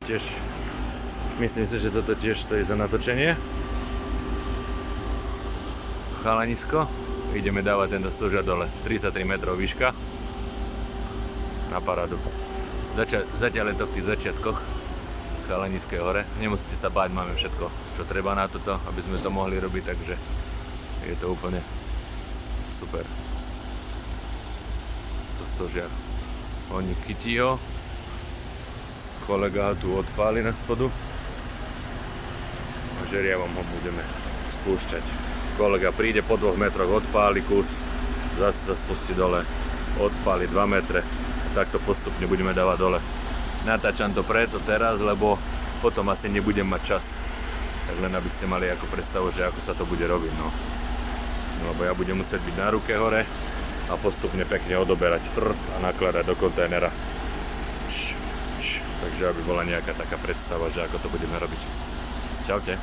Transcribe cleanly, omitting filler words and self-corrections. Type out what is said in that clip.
tiež, myslím si, že toto tiež stojí za natočenie. Chalanisko, ideme dávať tento stožar dole, 33 metrov výška. Na parádu. Zatiaľ je to v tých začiatkoch Chalaniskej hore. Nemusíte sa báť, máme všetko, čo treba na toto, aby sme to mohli robiť, takže je to úplne super. To stožiar. Oni chytí ho. Kolega ho tu odpáli na spodu. A žeriavom ho budeme spúšťať. Kolega príde po 2 metroch, odpáli kus, zase sa spustí dole, odpáli 2 metre. Takto postupne budeme dávať dole. Natáčam to preto teraz, lebo potom asi nebudem mať čas. Tak len aby ste mali ako predstavu, že ako sa to bude robiť. No. Lebo ja budem musieť byť na ruke hore a postupne pekne odoberať a nakladať do kontajnera. Takže aby bola nejaká taká predstava, že ako to budeme robiť. Čaute.